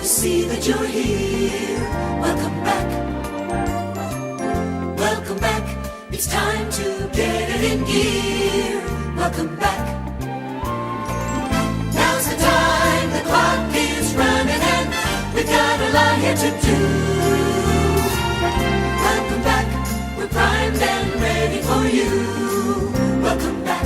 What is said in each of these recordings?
see that you're here. Welcome back. Welcome back. It's time to get it in gear. Welcome back. Now's the time. The clock is running and we've got a lot here to do. Welcome back. We're primed and ready for you. Welcome back.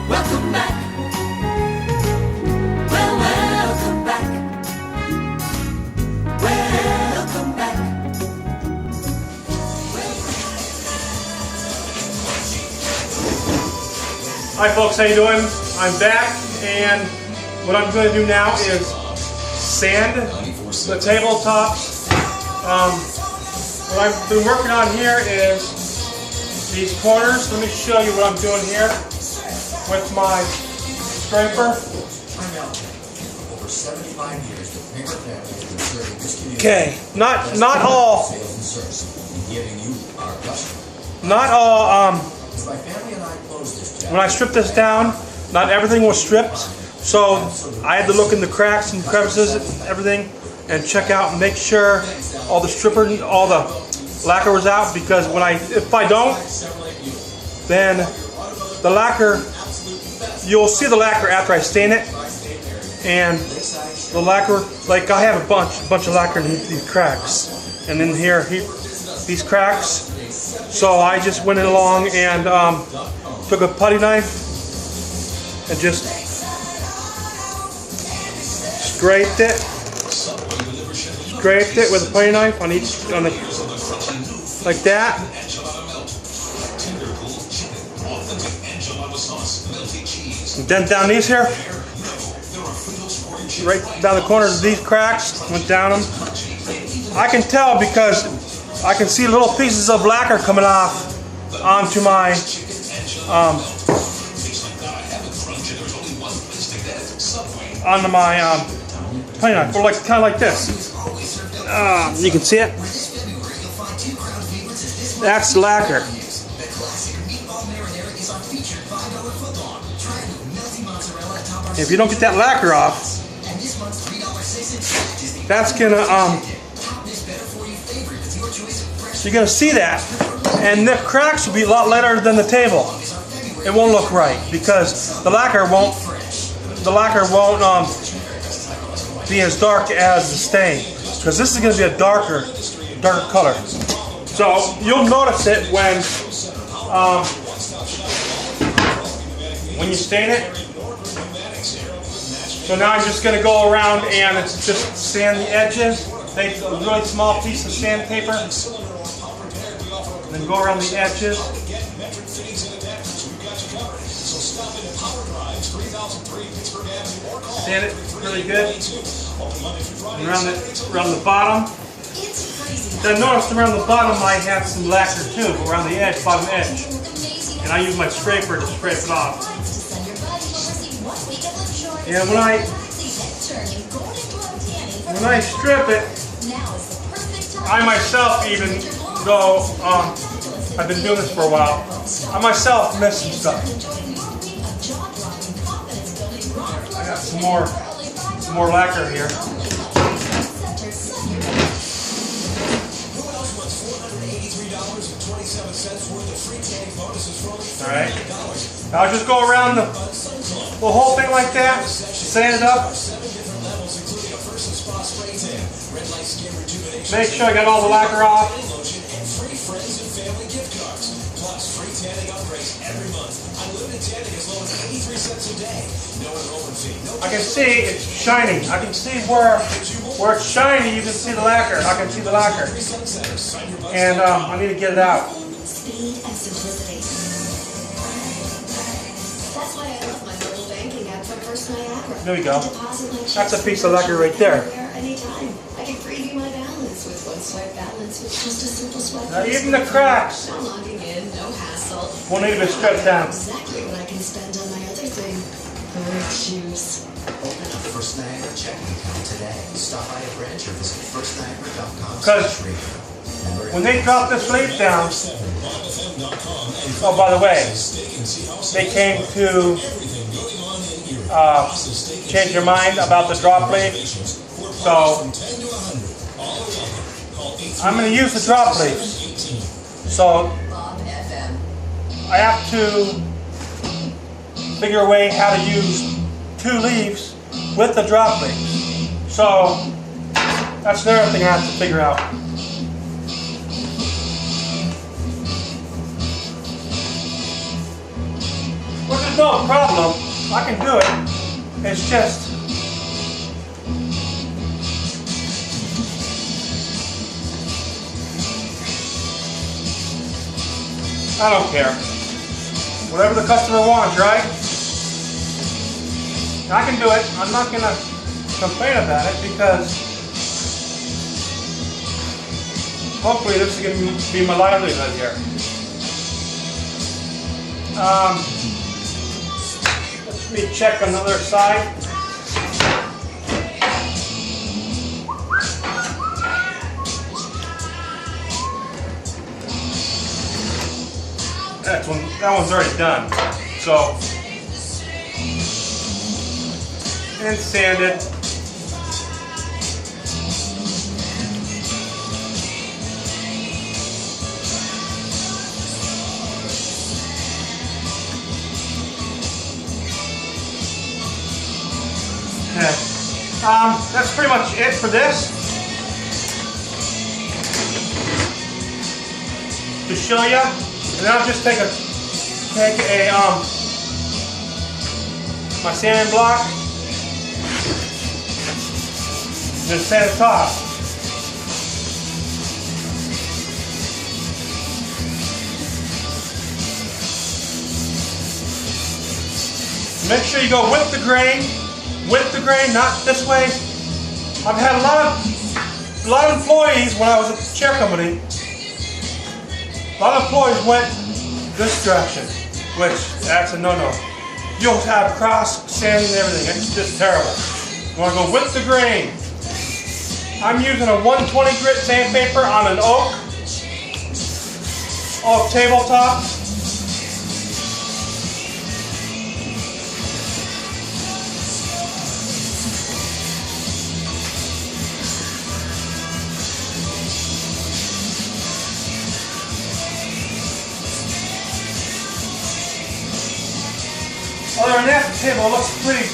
Welcome back. Well, welcome back. Welcome back. Hi folks, how you doing? I'm back, and what I'm going to do now is sand the tabletops. What I've been working on here is these corners. Let me show you what I'm doing here with my scraper. Okay, not all when I stripped this down, not everything was stripped, so I had to look in the cracks and crevices and everything and check out and make sure all the lacquer was out, because if I don't, then the lacquer, you'll see the lacquer after I stain it, and the lacquer, like I have a bunch of lacquer in these cracks, and in here, these cracks. So I just went along and took a putty knife and just scraped it with a putty knife on like that. And then down these here, right down the corners of these cracks, went down them. I can tell because I can see little pieces of lacquer coming off onto my putty knife, or kind of like this. You can see it. That's lacquer. If you don't get that lacquer off, that's gonna you're gonna see that, and the cracks will be a lot lighter than the table. It won't look right because the lacquer won't be as dark as the stain, because this is gonna be a darker color. So you'll notice it when you stain it. So now I'm just going to go around and it's just sand the edges. Take a really small piece of sandpaper and then go around the edges. Sand it really good. And around the bottom. Then notice around the bottom I have some lacquer too, around the edge, bottom edge. And I use my scraper to scrape it off. And when I strip it, I myself, even though I've been doing this for a while, I myself miss some stuff. I got some more lacquer here. Alright, I'll just go around the whole thing like that, sand it up. Make sure I got all the lacquer off. I can see it's shining. I can see where it's shiny, you can see the lacquer. I can see the lacquer. And I need to get it out. Speed and simplicity. That's why I love my mobile banking app from First Niagara. There we go. That's a piece of lacquer right there. Anytime. I can preview my balance with one swipe balance with just a simple swipe. Now even the cracks. No logging in, no hassle. will need to be stripped down. Exactly what I can spend on my other thing. Orange juice. Open a First Niagara checking account today. Stop by a branch or visit firstniagara.com. Because when they drop this leaf down, oh, by the way, they came to change your mind about the drop leaf. So I'm going to use the drop leaves. So I have to figure a way how to use 2 leaves with the drop leaves. So that's another thing I have to figure out. Which is no problem. I can do it. It's just I don't care. Whatever the customer wants, right? I can do it. I'm not going to complain about it because hopefully this is going to be my livelihood here. Let me check on the other side. That one's already done. So, and sanded. Okay. That's pretty much it for this. To show you, and then I'll just take a my sanding block and then sand the top. Make sure you go with the grain, not this way. I've had a lot of employees when I was at the chair company. A lot of employees went this direction, which that's a no-no. You'll have cross sanding and everything. It's just terrible. You want to go with the grain. I'm using a 120 grit sandpaper on an oak tabletop. Other than that, the table looks pretty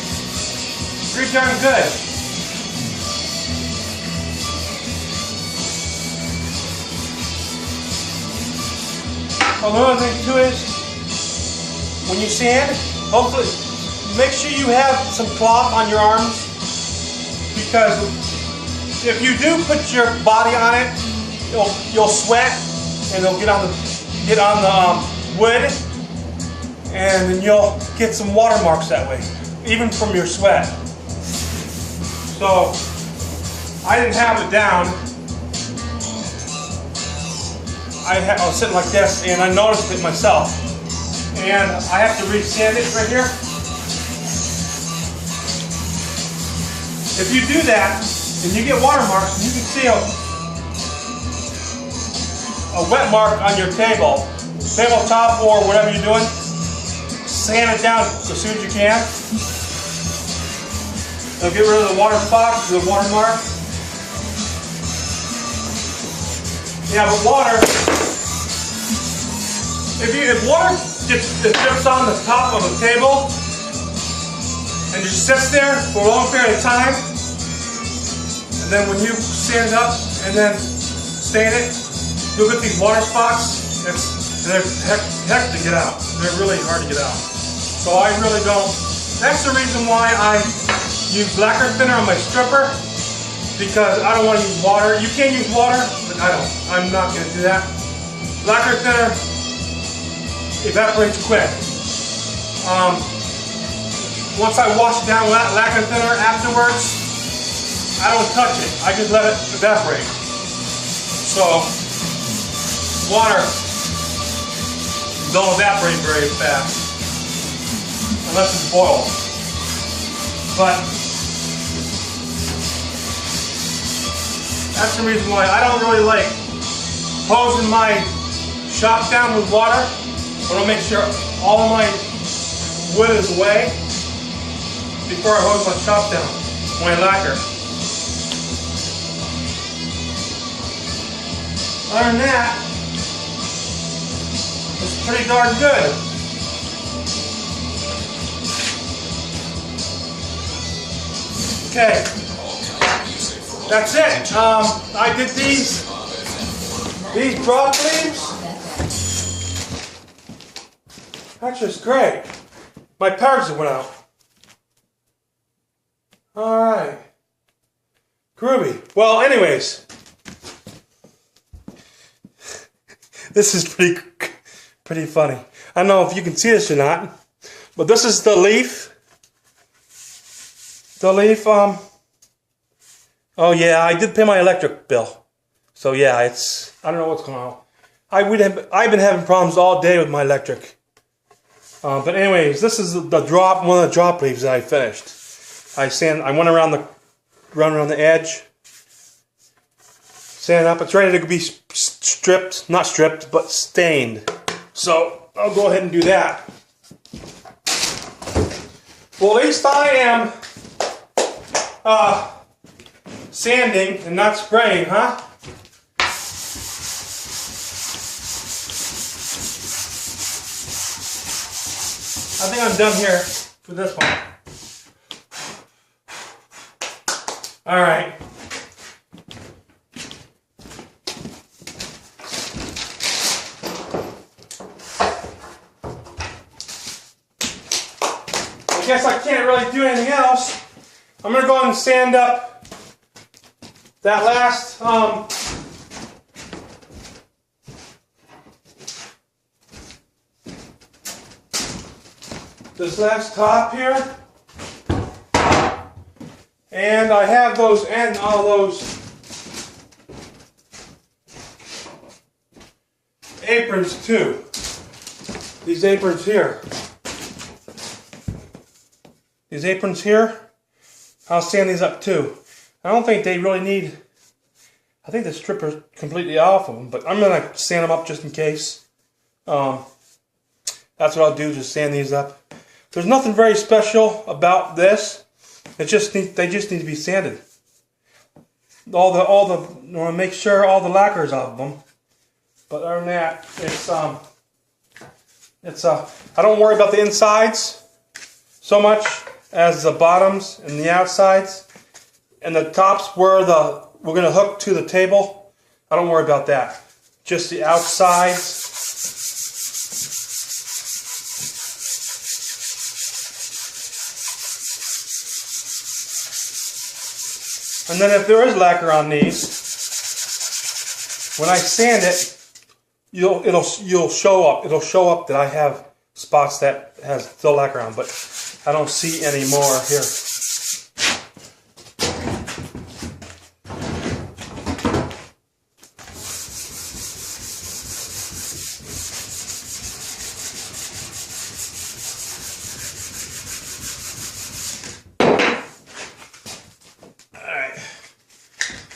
darn good. Another thing too is, when you sand, hopefully, make sure you have some cloth on your arms, because if you do put your body on it, you'll sweat and it'll get on the wood. And then you'll get some watermarks that way, even from your sweat. So, I didn't have it down. I was sitting like this, and I noticed it myself. And I have to re-sand it right here. If you do that, and you get watermarks, you can see a wet mark on your tabletop, or whatever you're doing. Sand it down as soon as you can. It'll get rid of the water spots, the watermark. Yeah, but water, if water drips on the top of a table and just sits there for a long period of time, and then when you sand it up and then stain it, you'll get these water spots, and they're heck to get out. They're really hard to get out. So I really don't. That's the reason why I use lacquer thinner on my stripper, because I don't want to use water. You can use water, but I don't. I'm not going to do that. Lacquer thinner evaporates quick. Once I wash it down with lacquer thinner afterwards, I don't touch it. I just let it evaporate. So water don't evaporate very fast unless it's boiled. But that's the reason why I don't really like hosing my shop down with water. I want to make sure all of my wood is away before I hose my shop down, my lacquer. Other than that, it's pretty darn good. Okay, that's it. I did these drop leaves. That's just great. My powders went out. All right, groovy. Well, anyways, this is pretty funny. I don't know if you can see this or not, but this is the leaf. The leaf, oh yeah, I did pay my electric bill. So yeah, I don't know what's going on. I've been having problems all day with my electric. But anyways, this is one of the drop leaves that I finished. I went around the edge, sand up. It's ready to be stripped, not stripped, but stained. So I'll go ahead and do that. Well, at least I am sanding and not spraying, huh? I think I'm done here for this one. All right. I guess I can't really do anything else. I'm going to go ahead and sand up that last this last top here, and I have those and all those aprons too. These aprons here. These aprons here, I'll sand these up too. I don't think they really need, I think the stripper's completely off of them, but I'm going to sand them up just in case. That's what I'll do, just sand these up. There's nothing very special about this. They just need to be sanded. I want to make sure all the lacquer is off of them. But other than that, I don't worry about the insides so much as the bottoms and the outsides and the tops where we're going to hook to the table. I don't worry about that. Just the outsides. And then if there is lacquer on these, when I sand it, you'll show up. It'll show up that I have spots that has still lacquer on, but I don't see any more here.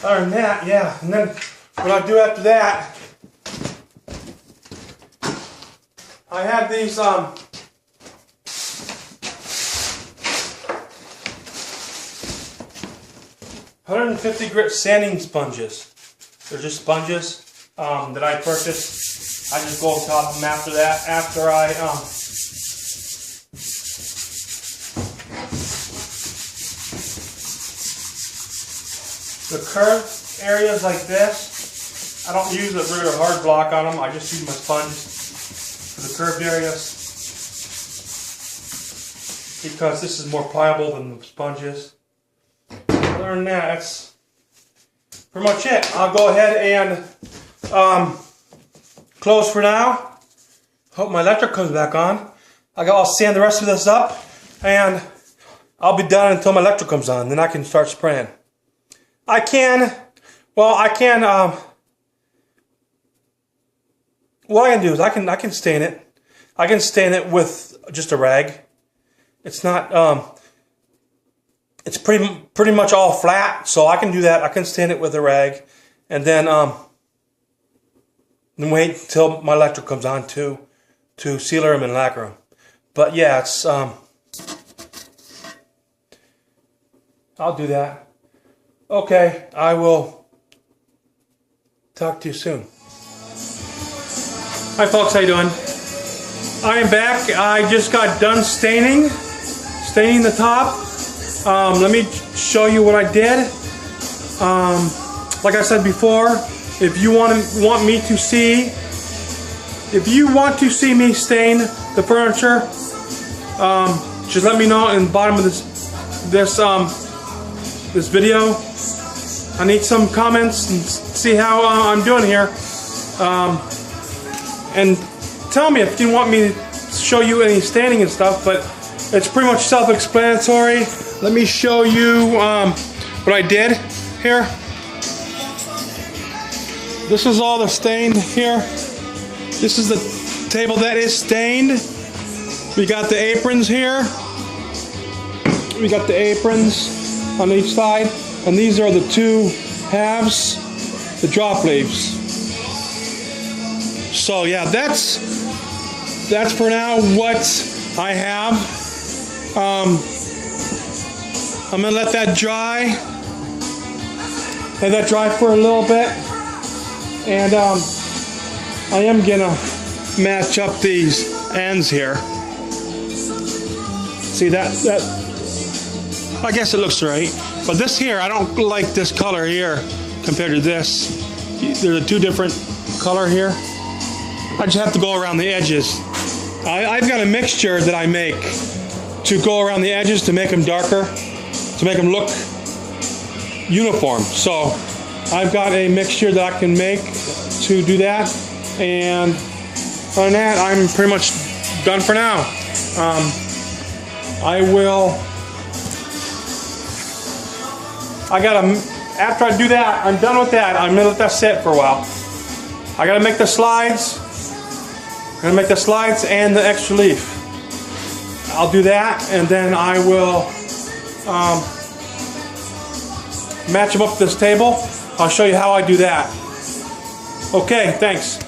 Other than that, yeah, and then what I do after that, I have these 150 grit sanding sponges. They're just sponges that I purchased. I just go on top of them after that. After I the curved areas like this, I don't use a regular hard block on them. I just use my sponge for the curved areas because this is more pliable than the sponges. Other than that, that's pretty much it. I'll go ahead and close for now. Hope my electric comes back on. I'll sand the rest of this up and I'll be done until my electric comes on. Then I can start spraying. I can what I can do is I can stain it. I can stain it with just a rag. It's not, it's pretty much all flat, so I can do that. I can stain it with a rag, and then wait until my electric comes on to sealer them and lacquer them. But yeah, it's I'll do that. Okay, I will talk to you soon. Hi folks, how you doing? I am back. I just got done staining the top. Let me show you what I did. Like I said before, if you want me to see me stain the furniture, just let me know in the bottom of this video. I need some comments and see how I'm doing here. And tell me if you want me to show you any staining and stuff, but it's pretty much self-explanatory. Let me show you what I did here. This is all the stain here. This is the table that is stained. We got the aprons here. We got the aprons on each side. And these are the two halves, the drop leaves. So yeah, that's for now what I have. I'm gonna let that dry. Let that dry for a little bit. And I am gonna match up these ends here. See that I guess it looks right. But this here, I don't like this color here compared to this. There's a two different color here. I just have to go around the edges. I've got a mixture that I make to go around the edges to make them darker, to make them look uniform. So I've got a mixture that I can make to do that. And other than that, I'm pretty much done for now. After I do that, I'm done with that. I'm gonna let that sit for a while. I gotta make the slides. I'm gonna make the slides and the extra leaf. I'll do that, and then I will match them up to this table. I'll show you how I do that. Okay, thanks.